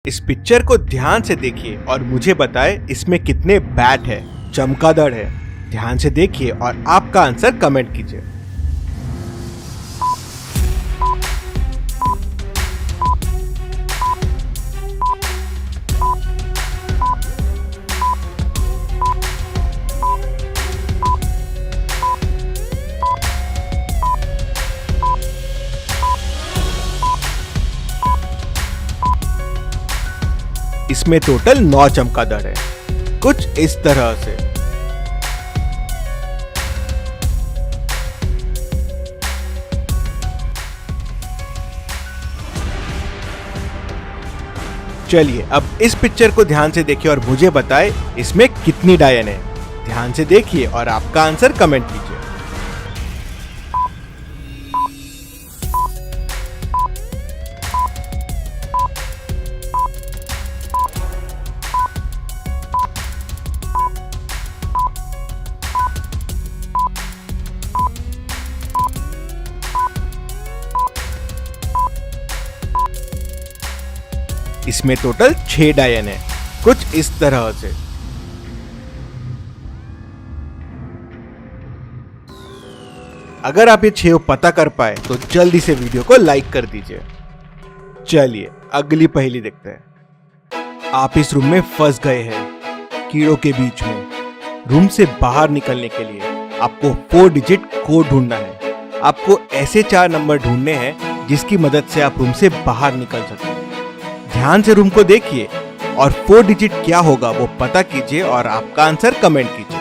इस पिक्चर को ध्यान से देखिए और मुझे बताएं इसमें कितने बैट है, चमगादड़ है। ध्यान से देखिए और आपका आंसर कमेंट कीजिए। इसमें टोटल 9 चमगादड़ है, कुछ इस तरह से। चलिए अब इस पिक्चर को ध्यान से देखिए और मुझे बताएं इसमें कितनी डायन है। ध्यान से देखिए और आपका आंसर कमेंट कीजिए। इसमें टोटल 6 डायन है, कुछ इस तरह से। अगर आप ये 6 पता कर पाए तो जल्दी से वीडियो को लाइक कर दीजिए। चलिए अगली पहेली देखते हैं। आप इस रूम में फंस गए हैं, कीड़ों के बीच में। रूम से बाहर निकलने के लिए आपको 4 डिजिट कोड ढूंढना है। आपको ऐसे 4 नंबर ढूंढने हैं जिसकी मदद से आप रूम से बाहर निकल सकें। ध्यान से रूम को देखिए और 4 डिजिट क्या होगा वो पता कीजिए और आपका आंसर कमेंट कीजिए।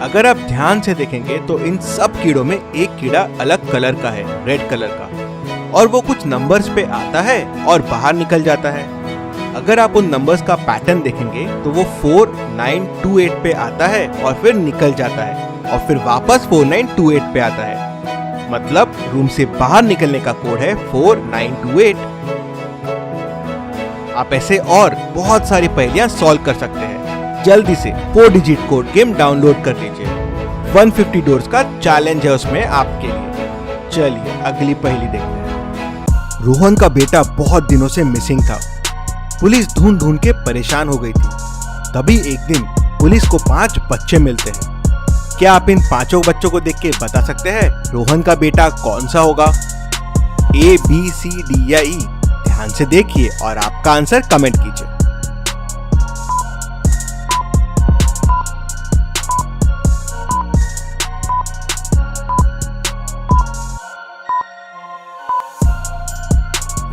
अगर आप ध्यान से देखेंगे तो इन सब कीड़ों में एक कीड़ा अलग कलर का है, रेड कलर का, और वो कुछ नंबर्स पे आता है और बाहर निकल जाता है। अगर आप उन नंबर्स का पैटर्न देखेंगे तो वो 4928 पे आता है और फिर निकल जाता है और फिर वापस 4928 पे आता है। मतलब रूम से बाहर निकलने का कोड है 4928। आप ऐसे और बहुत सारी पहेलियां सॉल्व कर सकते हैं। जल्दी से 4 डिजिट कोड गेम डाउनलोड कर लीजिए। 150 डोर्स का चैलेंज है उसमें आपके लिए। चलिए अगली पहेली देखते हैं। रोहन का बेटा बहुत दिनों से मिसिंग था। पुलिस ढूंढ ढूंढ के परेशान हो गई थी। तभी एक दिन पुलिस को 5 बच्चे मिलते हैं। क्या आप इन 5 बच्चों को देख के बता सकते हैं रोहन का बेटा कौन सा होगा? A, B, C, D या E? ध्यान से देखिए और आपका आंसर कमेंट कीजिए।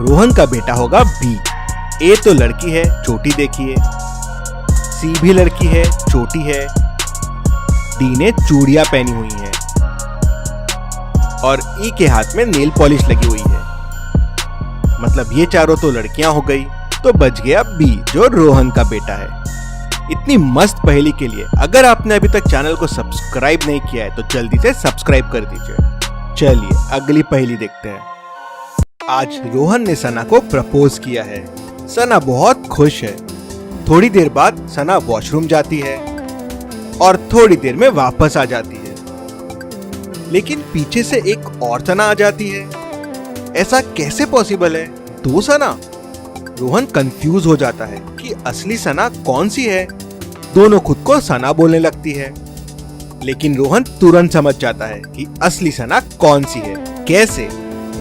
रोहन का बेटा होगा B। ए तो लड़की है, चोटी देखिए। सी भी लड़की है, चोटी है। डी ने चूड़ियां पहनी हुई हैं और ई के हाथ में नेल पॉलिश लगी हुई है। मतलब ये चारों तो लड़कियां हो गई, तो बच गया बी जो रोहन का बेटा है। इतनी मस्त पहेली के लिए अगर आपने अभी तक चैनल को सब्सक्राइब नहीं किया है तो जल्दी से सब्सक्राइब कर दीजिए। चलिए अगली पहेली देखते हैं। आज रोहन ने सना को प्रपोज किया है। सना बहुत खुश है। थोड़ी देर बाद सना वॉशरूम जाती है और थोड़ी देर में वापस आ जाती है। लेकिन पीछे से एक और सना आ जाती है। ऐसा कैसे पॉसिबल है? 2 सना? रोहन कंफ्यूज हो जाता है कि असली सना कौन सी है। दोनों खुद को सना बोलने लगती है। लेकिन रोहन तुरंत समझ जाता है कि असली सना कौन सी है। कैसे?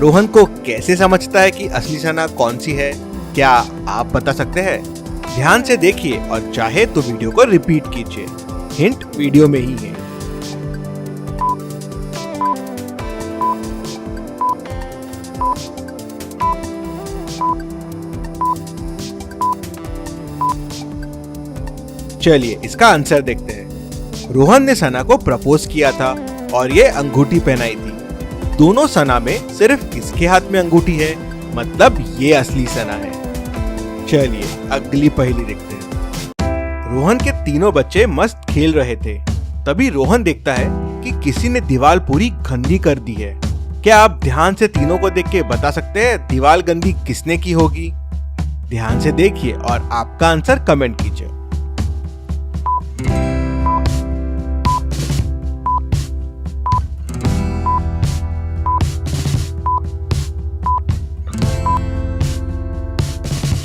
रोहन को कैसे समझता है कि असली सना कौन सी है? क्या आप बता सकते हैं? ध्यान से देखिए और चाहे तो वीडियो को रिपीट कीजिए। हिंट वीडियो में ही है। चलिए इसका आंसर देखते हैं। रोहन ने सना को प्रपोज किया था और ये अंगूठी पहनाई थी। दोनों सना में सिर्फ इसके हाथ में अंगूठी है, मतलब ये असली सना है। चलिए अगली पहेली देखते हैं। रोहन के तीनों बच्चे मस्त खेल रहे थे। तभी रोहन देखता है कि किसी ने दीवार पूरी गंदी कर दी है। क्या आप ध्यान से तीनों को देख के बता सकते हैं दीवार गंदी किसने की होगी? ध्यान से देखिए और आपका आंसर कमेंट कीजिए।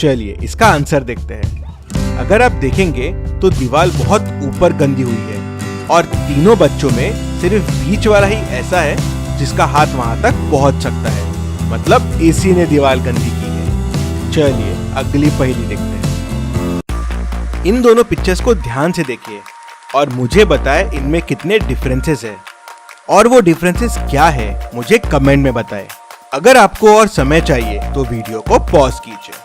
चलिए इसका आंसर देखते हैं। अगर आप देखेंगे तो दीवार बहुत ऊपर गंदी हुई है और तीनों बच्चों में सिर्फ बीच वाला ही ऐसा है जिसका हाथ वहां तक पहुंच सकता है, मतलब एसी ने दीवार गंदी की है। चलिए अगली पहेली देखते हैं। इन दोनों पिक्चर्स को ध्यान से देखिए और मुझे बताएं इनमें कितने डिफरेंसेस है, और वो डिफरेंसेस क्या है मुझे कमेंट में बताएं। अगर आपको और समय चाहिए तो वीडियो को पॉज कीजिए।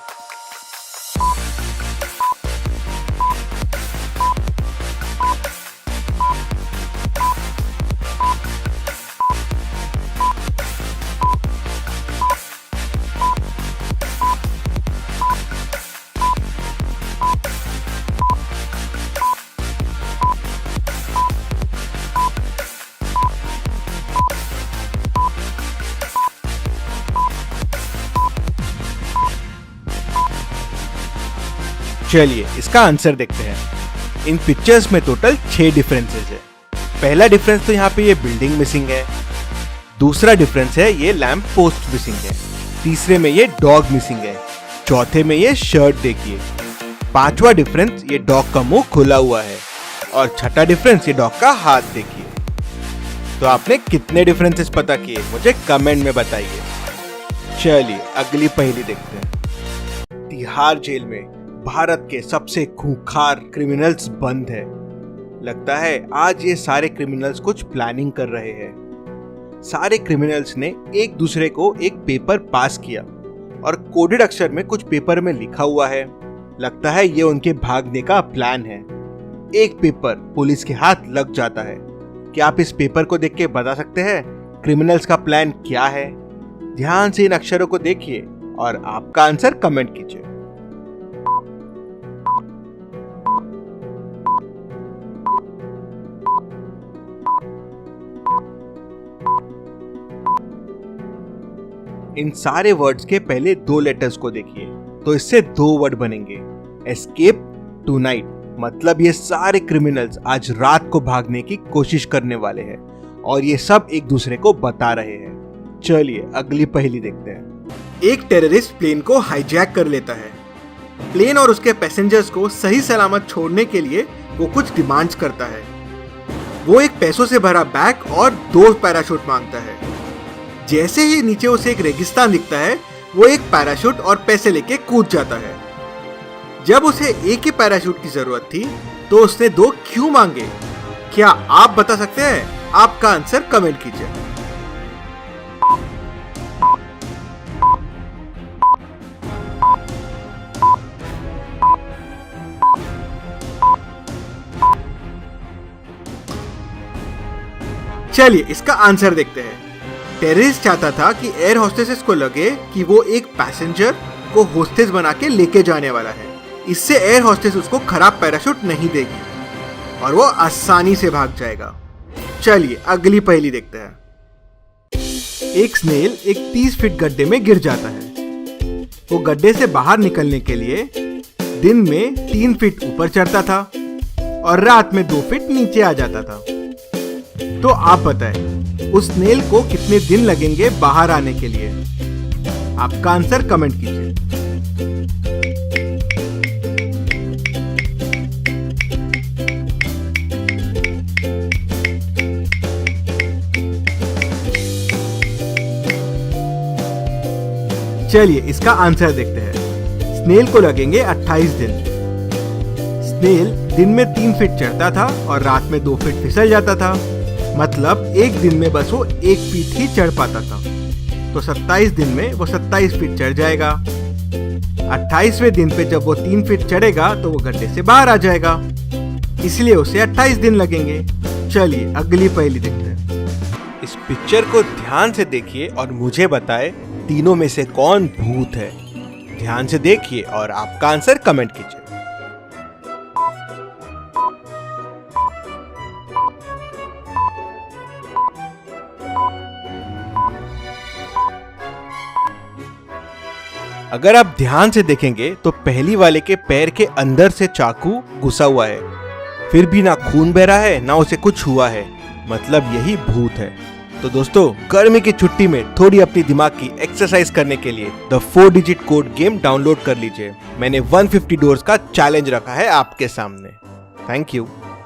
चलिए इसका आंसर देखते हैं। इन पिक्चर्स में टोटल 6 डिफरेंसेस है। पहला डिफरेंस तो यहाँ पे ये बिल्डिंग मिसिंग है। दूसरा डिफरेंस है ये लैंप पोस्ट मिसिंग है। तीसरे में ये डॉग मिसिंग है। चौथे में ये शर्ट देखिए। पांचवा डिफरेंस ये डॉग का मुंह खुला हुआ है और छठा डिफरेंस ये डॉग का हाथ देखिए। तो आपने कितने डिफरेंसेस पता किए मुझे कमेंट में बताइए। चलिए अगली पहेली देखते हैं। तिहाड़ जेल में भारत के सबसे खूंखार क्रिमिनल्स बंद है। लगता है आज ये सारे क्रिमिनल्स कुछ प्लानिंग कर रहे हैं। सारे क्रिमिनल्स ने एक दूसरे को एक पेपर पास किया और कोडेड अक्षर में कुछ पेपर में लिखा हुआ है। लगता है ये उनके भागने का प्लान है। एक पेपर पुलिस के हाथ लग जाता है। क्या आप इस पेपर को देख के बता सकते हैं क्रिमिनल्स का प्लान क्या है? ध्यान से इन अक्षरों को देखिए और आपका आंसर कमेंट कीजिए। इन सारे वर्ड्स के पहले 2 लेटर्स को देखिए तो इससे 2 वर्ड बनेंगे, एस्केप टुनाइट। मतलब ये सारे क्रिमिनल्स आज रात को भागने की कोशिश करने वाले हैं और ये सब एक दूसरे को बता रहे हैं। चलिए अगली पहेली देखते हैं। एक टेररिस्ट प्लेन को हाईजैक कर लेता है। प्लेन और उसके पैसेंजर्स को सही सलामत छोड़ने के लिए वो कुछ डिमांड्स करता है। वो एक पैसों से भरा बैग और 2 पैराशूट मांगता है। जैसे ही नीचे उसे एक रेगिस्तान दिखता है वो एक पैराशूट और पैसे लेके कूद जाता है। जब उसे एक ही पैराशूट की जरूरत थी तो उसने 2 क्यों मांगे? क्या आप बता सकते हैं? आपका आंसर कमेंट कीजिए। चलिए इसका आंसर देखते हैं। टेररिस्ट चाहता था कि एयर होस्टेसेस को लगे कि वो एक पैसेंजर को होस्टेस बना के लेके जाने वाला है। इससे एयर होस्टेस उसको खराब पैराशूट नहीं देगी और वो आसानी से भाग जाएगा। चलिए अगली पहेली देखते हैं। एक स्नेल एक 30 फीट गड्ढे में गिर जाता है। वो गड्ढे से बाहर निकलने के लिए दिन में 3 फीट ऊपर चढ़ता था और रात में 2 फीट नीचे आ जाता था। तो आप बताएं उस स्नेल को कितने दिन लगेंगे बाहर आने के लिए? आपका आंसर कमेंट कीजिए। चलिए इसका आंसर देखते हैं। स्नेल को लगेंगे 28 दिन। स्नेल दिन में 3 फीट चढ़ता था और रात में 2 फीट फिसल जाता था। मतलब एक दिन में बस वो 1 फीट ही चढ़ पाता था। तो 27 दिन में वो 27 फीट चढ़ जाएगा। 28वें दिन पे जब वो 3 फीट चढ़ेगा तो वो गड्ढे से बाहर आ जाएगा। इसलिए उसे 28 दिन लगेंगे। चलिए अगली पहेली देखते हैं। इस पिक्चर को ध्यान से देखिए और मुझे बताएं तीनों में से कौन भूत है। ध्यान से देखिए और आपका आंसर कमेंट कीजिए। अगर आप ध्यान से देखेंगे तो पहली वाले के पैर के अंदर से चाकू घुसा हुआ है, फिर भी ना खून बह रहा है ना उसे कुछ हुआ है। मतलब यही भूत है। तो दोस्तों, गर्मी की छुट्टी में थोड़ी अपनी दिमाग की एक्सरसाइज करने के लिए the 4 digit code game download कर लीजिए। मैंने 150 डोर्स का चैलेंज रखा है आपके सामने। Thank you.